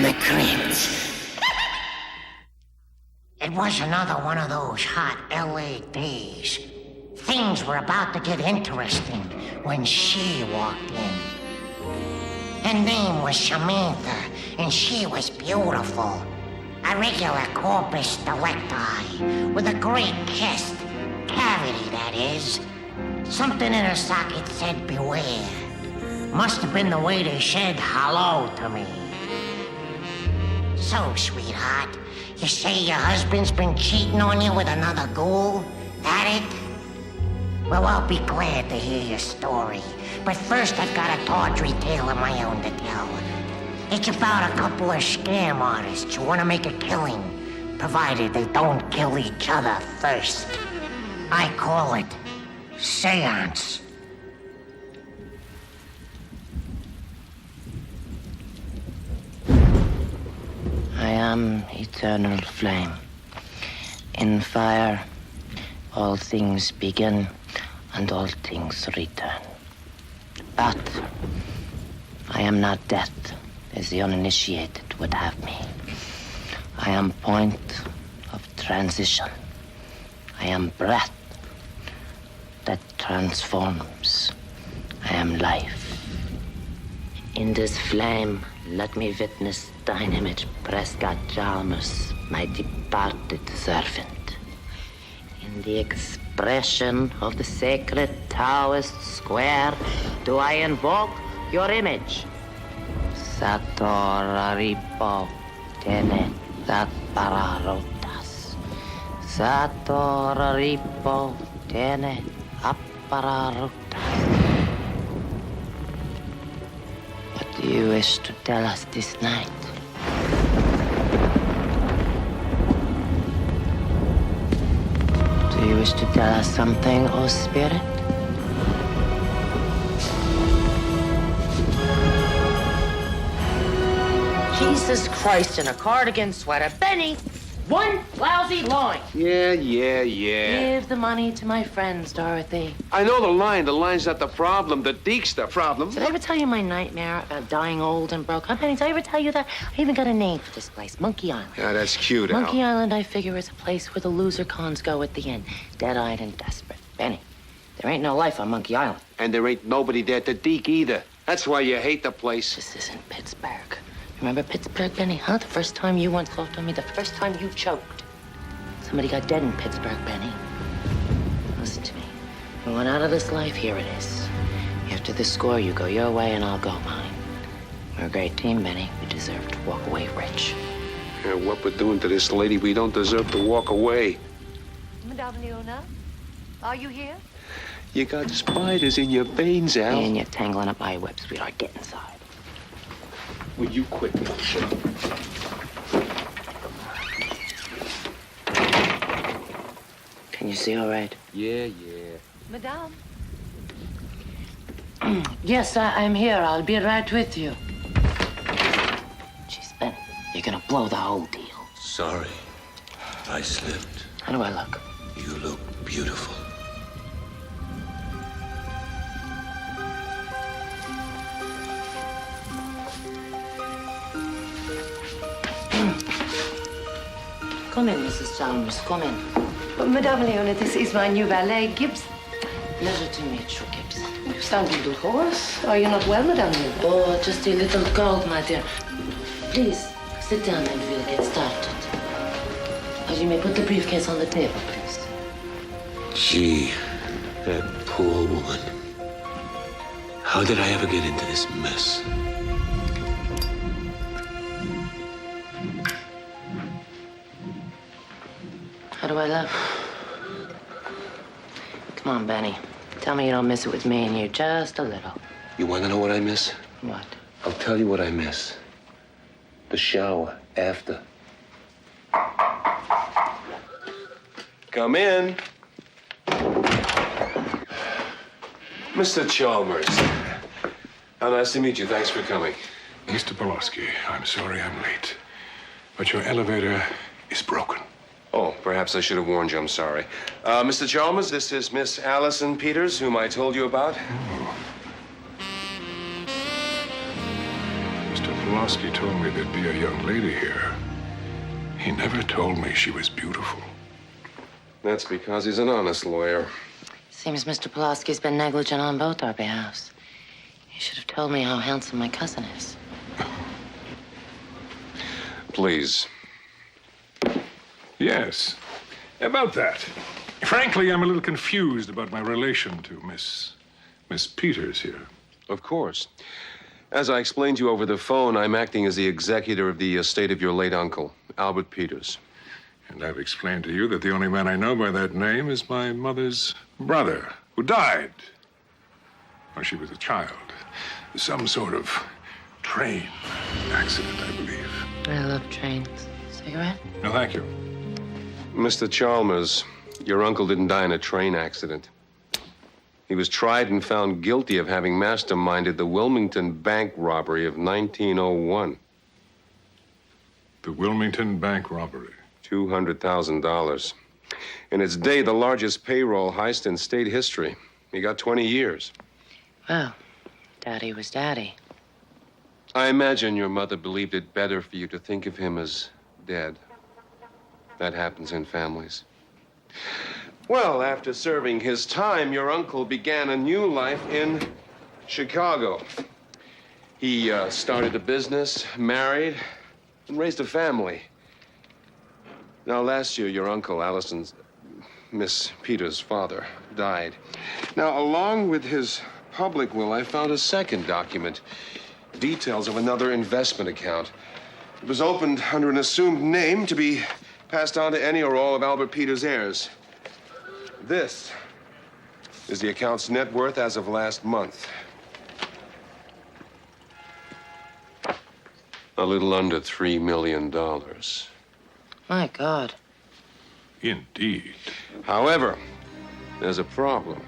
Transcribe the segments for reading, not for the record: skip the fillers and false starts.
the crypt. It was another one of those hot LA days. Things were about to get interesting when she walked in. Her name was Samantha, and she was beautiful. A regular corpus delicti with a great chest, cavity that is. Something in her socket said beware. Must have been the way they said hello to me. So, sweetheart, you say your husband's been cheating on you with another ghoul? That it? Well, I'll be glad to hear your story. But first, I've got a tawdry tale of my own to tell. It's about a couple of scam artists who want to make a killing, provided they don't kill each other first. I call it seance. I am eternal flame. In fire, all things begin and all things return. But I am not death, as the uninitiated would have me. I am point of transition. I am breath that transforms. I am life. In this flame, let me witness thine image, Prescott Chalmers, my departed servant. In the expression of the sacred Taoist square, do I invoke your image. Satoraripo tene appararotas. Satoraripo tene appararotas. What do you wish to tell us this night? Do you wish to tell us something, O Spirit? Jesus Christ in a cardigan sweater. Benny, one lousy line. Yeah. Give the money to my friends, Dorothy. I know the line. The line's not the problem. The deek's the problem. Did I ever tell you my nightmare about dying old and broke? Huh, Benny, did I ever tell you that? I even got a name for this place, Monkey Island. Yeah, that's cute, Al. Monkey Island, I figure, is a place where the loser cons go at the end, dead-eyed and desperate. Benny, there ain't no life on Monkey Island. And there ain't nobody there to deek either. That's why you hate the place. This isn't Pittsburgh. Remember Pittsburgh, Benny, huh? The first time you once thought on me, the first time you choked. Somebody got dead in Pittsburgh, Benny. Listen to me. We went out of this life, here it is. After the score, you go your way and I'll go mine. We're a great team, Benny. We deserve to walk away rich. Yeah, what we're doing to this lady, we don't deserve to walk away. Madame Leona, are you here? You got spiders in your veins, Al. And you're tangling up my web, sweetheart. Get inside. Will you quit? Can you see all right? Yeah. Madame? Yes, I'm here. I'll be right with you. Jeez, Ben, you're gonna blow the whole deal. Sorry. I slipped. How do I look? You look beautiful. Come in, Mrs. Chalmers. Come in. Madame Leona, this is my new valet, Gibbs. Pleasure to meet you, Gibbs. You sound a little hoarse. Are you not well, Madame Leona? Oh, just a little cold, my dear. Please, sit down and we'll get started. You may put the briefcase on the table, please. Gee, that poor woman. How did I ever get into this mess? How do I look? Come on, Benny. Tell me you don't miss it with me and you just a little. You want to know what I miss? What? I'll tell you what I miss. The shower after. Come in. Mr. Chalmers. How nice to meet you. Thanks for coming. Mr. Pulaski, I'm sorry I'm late, but your elevator is broken. Oh, perhaps I should have warned you. I'm sorry. Mr. Chalmers, this is Miss Allison Peters, whom I told you about. Mr. Pulaski told me there'd be a young lady here, he never told me she was beautiful. That's because he's an honest lawyer. Seems Mr. Pulaski's been negligent on both our behalves. You should have told me how handsome my cousin is. Please. Yes, about that. Frankly, I'm a little confused about my relation to Miss Peters here. Of course. As I explained to you over the phone, I'm acting as the executor of the estate of your late uncle, Albert Peters. And I've explained to you that the only man I know by that name is my mother's brother, who died when she was a child. Some sort of train accident, I believe. I love trains. Cigarette? No, thank you. Mr. Chalmers, your uncle didn't die in a train accident. He was tried and found guilty of having masterminded the Wilmington bank robbery of 1901. The Wilmington bank robbery. $200,000. In its day, the largest payroll heist in state history. He got 20 years. Well, Daddy was Daddy. I imagine your mother believed it better for you to think of him as dead. That happens in families. Well, after serving his time, your uncle began a new life in Chicago. He started a business, married, and raised a family. Now, last year, your uncle, Miss Peters' father, died. Now, along with his public will, I found a second document. Details of another investment account. It was opened under an assumed name to be passed on to any or all of Albert Peters' heirs. This is the account's net worth as of last month. A little under $3 million. My God. Indeed. However, there's a problem.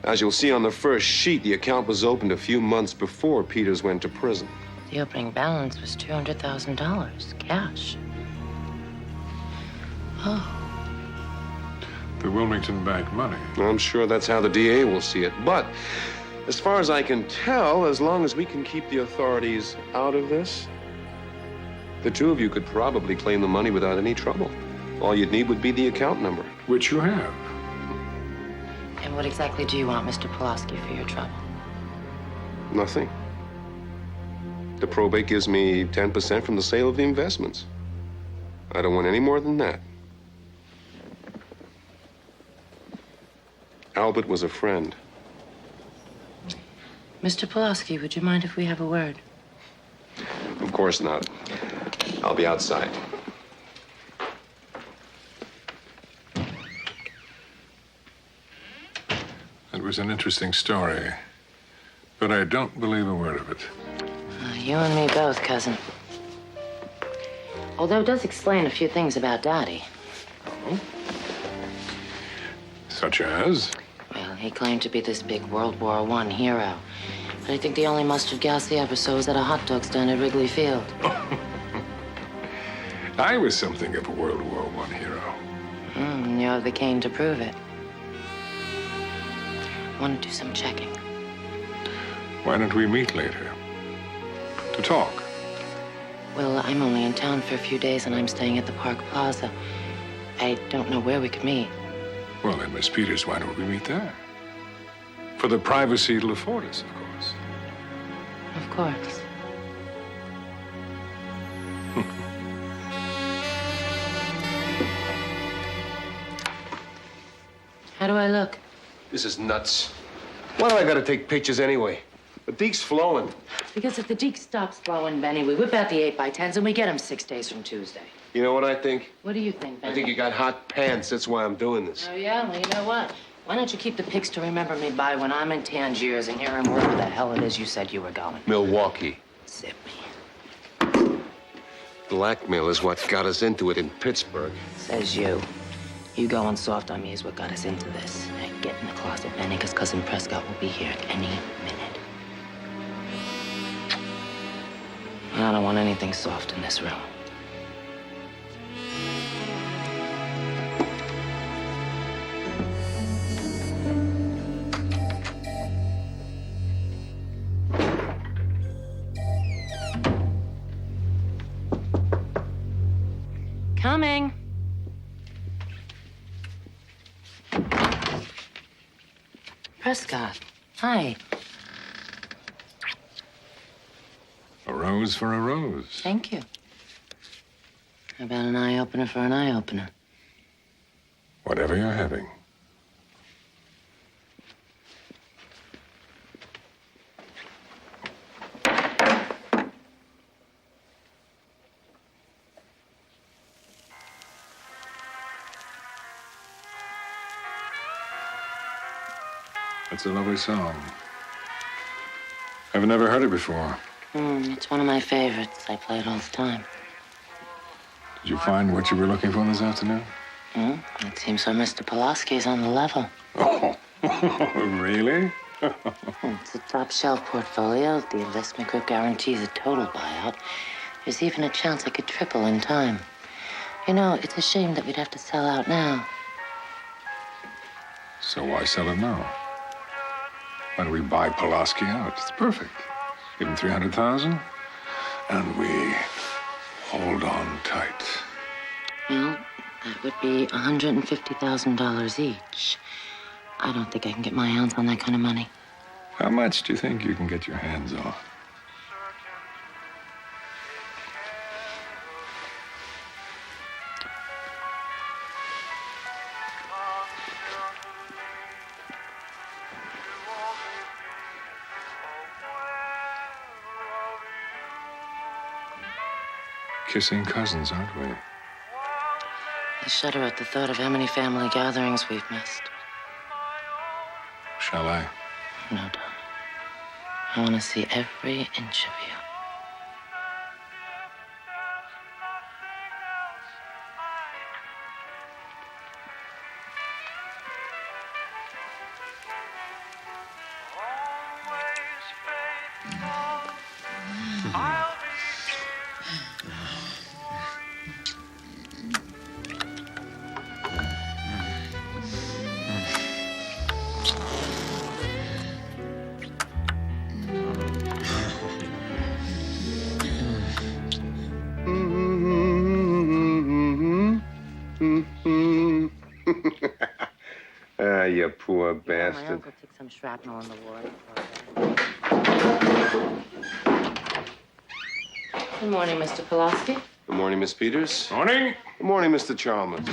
As you'll see on the first sheet, the account was opened a few months before Peters went to prison. The opening balance was $200,000, cash. Oh. The Wilmington bank money. I'm sure that's how the DA will see it. But as far as I can tell, as long as we can keep the authorities out of this, the two of you could probably claim the money without any trouble. All you'd need would be the account number. Which you have. And what exactly do you want, Mr. Pulaski, for your trouble? Nothing. The probate gives me 10% from the sale of the investments. I don't want any more than that. Albert was a friend. Mr. Pulaski, would you mind if we have a word? Of course not. I'll be outside. It was an interesting story, but I don't believe a word of it. You and me both, cousin. Although it does explain a few things about Daddy. Oh? Such as? Well, he claimed to be this big World War I hero. But I think the only mustard gas he ever saw was at a hot dog stand at Wrigley Field. I was something of a World War I hero. You have the cane to prove it. I want to do some checking. Why don't we meet later? To talk. Well, I'm only in town for a few days and I'm staying at the Park Plaza. I don't know where we could meet. Well, then, Miss Peters, why don't we meet there? For the privacy it'll afford us, of course. Of course. How do I look? This is nuts. Why do I gotta take pictures anyway? The deek's flowing. Because if the Deke stops blowing, Benny, we whip out the 8x10s and we get him 6 days from Tuesday. You know what I think? What do you think, Benny? I think you got hot pants. That's why I'm doing this. Oh, yeah? Well, you know what? Why don't you keep the pics to remember me by when I'm in Tangiers and hearing wherever the hell it is you said you were going? Milwaukee. Zip me. Blackmail is what got us into it in Pittsburgh. Says you. You going soft on me is what got us into this. Hey, get in the closet, Benny, because Cousin Prescott will be here any minute. I don't want anything soft in this room. Coming. Prescott, hi. A rose for a rose. Thank you. How about an eye-opener for an eye-opener? Whatever you're having. It's a lovely song. I've never heard it before. It's one of my favorites. I play it all the time. Did you find what you were looking for this afternoon? It seems so Mr. Pulaski's on the level. Oh, really? It's a top-shelf portfolio. The investment group guarantees a total buyout. There's even a chance I could triple in time. You know, it's a shame that we'd have to sell out now. So why sell it now? Why don't we buy Pulaski out? It's perfect. Give him $300,000, and we hold on tight. Well, that would be $150,000 each. I don't think I can get my hands on that kind of money. How much do you think you can get your hands on? Kissing cousins, aren't we? I shudder at the thought of how many family gatherings we've missed. Shall I? No, darling. I want to see every inch of you. You poor My bastard. uncle took some shrapnel in the war. Good morning, Mr. Pulaski. Good morning, Miss Peters. Morning. Good morning, Mr. Chalmers.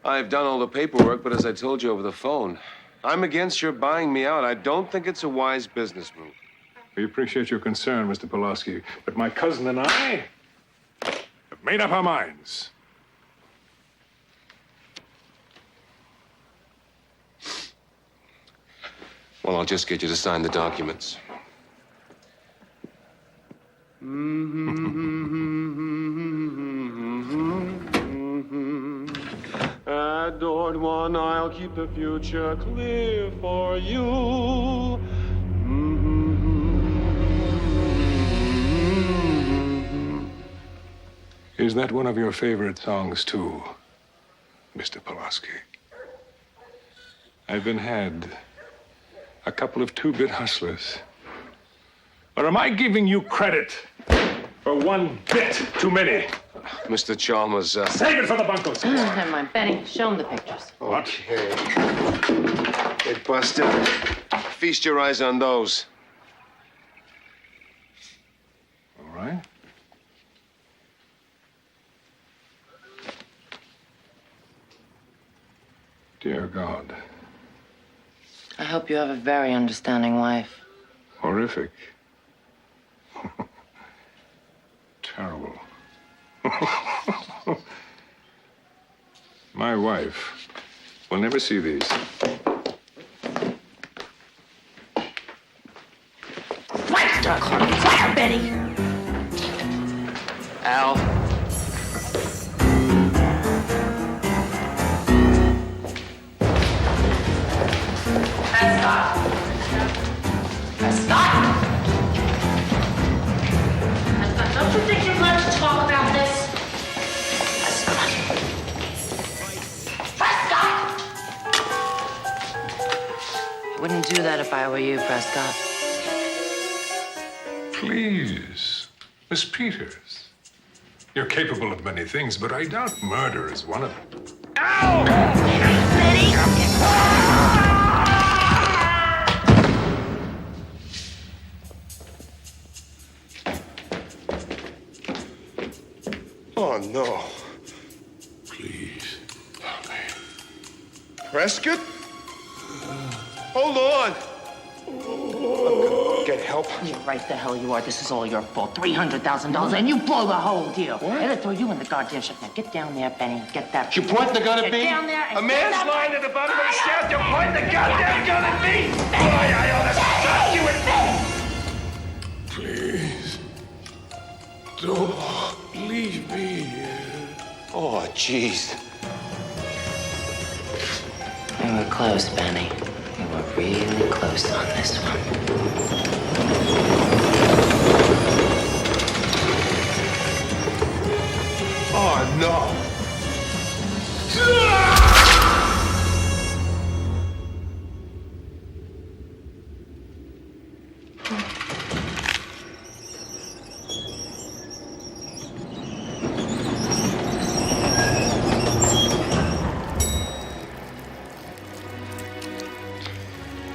I've done all the paperwork, but as I told you over the phone, I'm against your buying me out. I don't think it's a wise business move. We appreciate your concern, Mr. Pulaski, but my cousin and I have made up our minds. Well, I'll just get you to sign the documents. Adored one, I'll keep the future clear for you. Is that one of your favorite songs, too, Mr. Pulaski? I've been had a couple of two-bit hustlers. Or am I giving you credit for one bit too many? Mr. Chalmers, Save it for the bunco squad. Never mind. Benny, show him the pictures. Okay. Hey, Buster, feast your eyes on those. All right. Dear God. I hope you have a very understanding wife. Horrific. Terrible. My wife will never see these. Fire, Fire, Betty! Al. Don't you think you'd like to talk about this? Prescott! I wouldn't do that if I were you, Prescott. Please, Miss Peters. You're capable of many things, but I doubt murder is one of them. Oh, no. Please. Prescott? Hold on. Get help. You're right the hell you are. This is all your fault. $300,000 and you blow the whole deal. What? I had to throw you in the goddamn shit. Now get down there, Benny. Get that. You point the gun at me? Get down there and A man's lying at the bottom of the shaft. You point the goddamn gun at me? Boy, I ought to stop you at Please. Don't leave me here. Oh, jeez. We were close, Benny. We were really close on this one. Oh, no.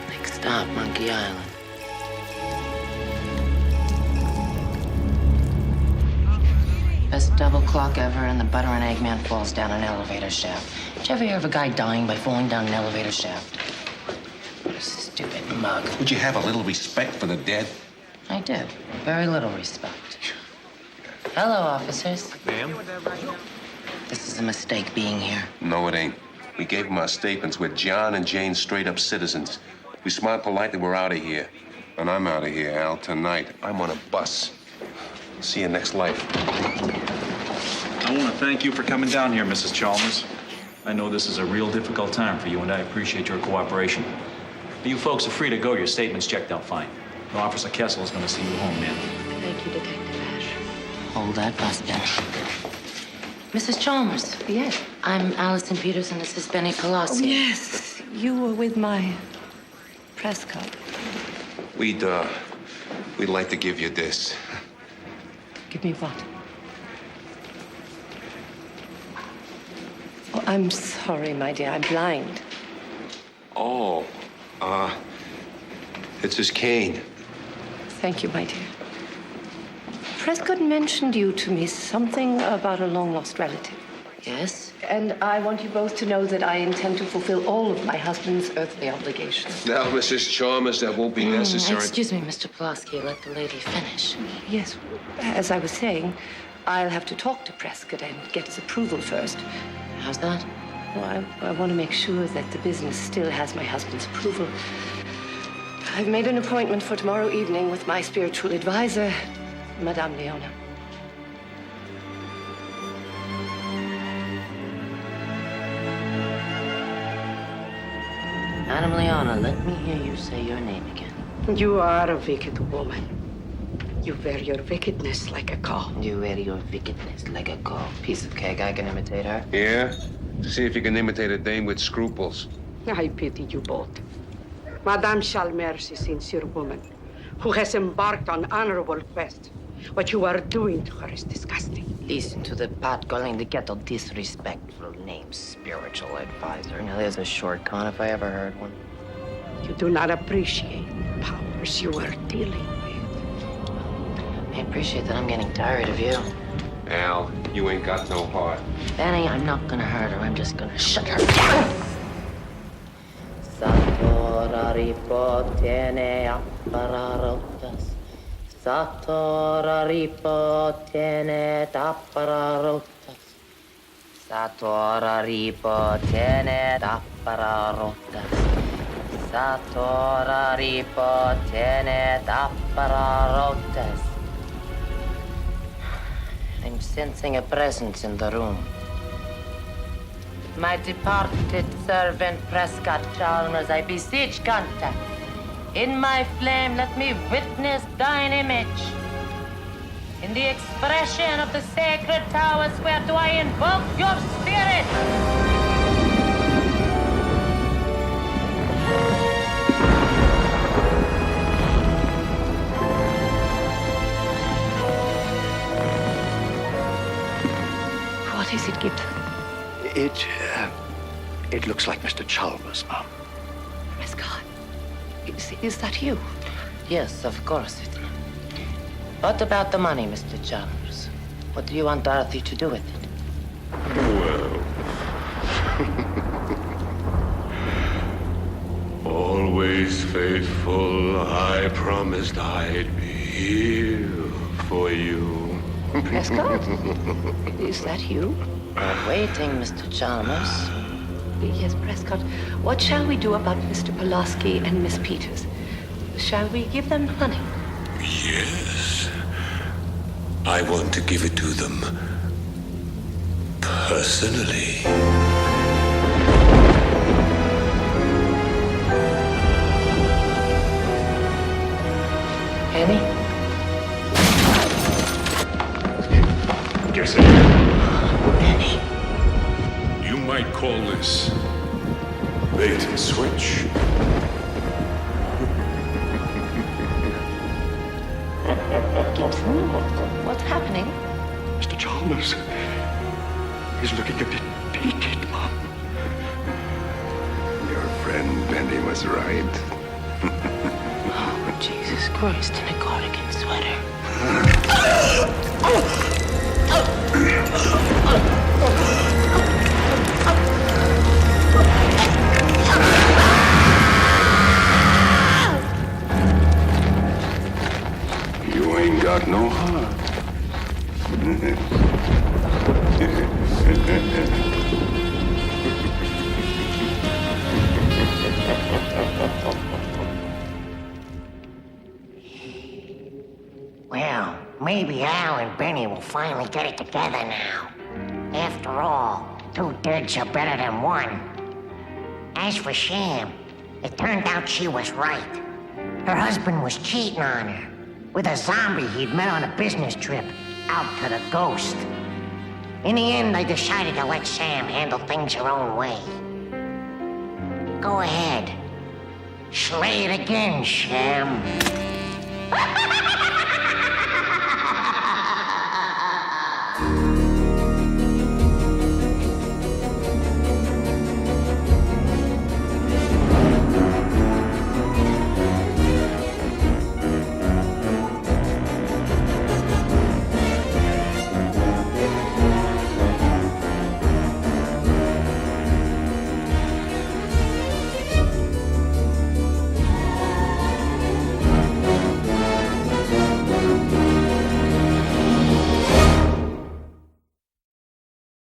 Next stop, Monkey Island. Best double clock ever, and the butter and egg man falls down an elevator shaft. Did you ever hear of a guy dying by falling down an elevator shaft? Stupid mug. Would you have a little respect for the dead? I did. Very little respect. Hello, officers. Ma'am? This is a mistake being here. No, it ain't. We gave them our statements. We're John and Jane straight-up citizens. We smiled politely, we're out of here. And I'm out of here, Al. Tonight, I'm on a bus. See you next life. I want to thank you for coming down here, Mrs. Chalmers. I know this is a real difficult time for you, and I appreciate your cooperation. But you folks are free to go. Your statement's checked out fine. And Officer Kessel is going to see you home, man. Thank you, Detective Ash. Hold that bus, Benny. Mrs. Chalmers. Yes. I'm Allison Peters, and this is Benny Pulaski. Yes. You were with my Prescott. We'd like to give you this. Give me what? Oh, I'm sorry, my dear. I'm blind. Oh, it's his cane. Thank you, my dear. Prescott mentioned you to me, something about a long-lost relative. Yes? And I want you both to know that I intend to fulfill all of my husband's earthly obligations. Now, Mrs. Chalmers, that won't be necessary. Excuse me, Mr. Pulaski. Let the lady finish. Yes, as I was saying, I'll have to talk to Prescott and get his approval first. How's that? Well, I want to make sure that the business still has my husband's approval. I've made an appointment for tomorrow evening with my spiritual advisor, Madame Leona. Madam Leona, let me hear you say your name again. You are a wicked woman. You wear your wickedness like a cow. You wear your wickedness like a cow. Piece of cake, I can imitate her. Yeah? See if you can imitate a dame with scruples. I pity you both. Madame Chalmers is a sincere woman who has embarked on honorable quest. What you are doing to her is disgusting. Listen to the pot calling the kettle disrespectful name, spiritual advisor. Now, there's a short con if I ever heard one. You do not appreciate the powers you are dealing with. I appreciate that I'm getting tired of you. Al, you ain't got no heart. Benny, I'm not gonna hurt her. I'm just gonna shut her down. Satora tiene appararotas. Satora tiene appararotas. Satora tiene appararotas. Satora tiene appararotas. I'm sensing a presence in the room. My departed servant, Prescott Chalmers, I beseech contact. In my flame, let me witness thine image. In the expression of the sacred towers, where do I invoke your spirit? It looks like Mr. Chalmers, Mom. Prescott, is that you? Yes, of course it is. What about the money, Mr. Chalmers? What do you want Dorothy to do with it? Well... Always faithful, I promised I'd be here for you. Prescott, is that you? I'm waiting, Mr. Chalmers. Yes, Prescott. What shall we do about Mr. Pulaski and Miss Peters? Shall we give them the money? Yes. I want to give it to them personally. Penny? Guess it. Penny. You might call this bait and switch. Gibson, what's happening? Mr. Chalmers, he's looking a bit peaked, Mom. Your friend Benny was right. Oh, Jesus Christ, in a cardigan sweater. You ain't got no heart. Well, maybe Al and Benny will finally get it together now. After all, 2 deads are better than 1. As for Sham, it turned out she was right. Her husband was cheating on her with a zombie he'd met on a business trip out to the Ghost. In the end, they decided to let Sam handle things her own way. Go ahead. Slay it again, Sham.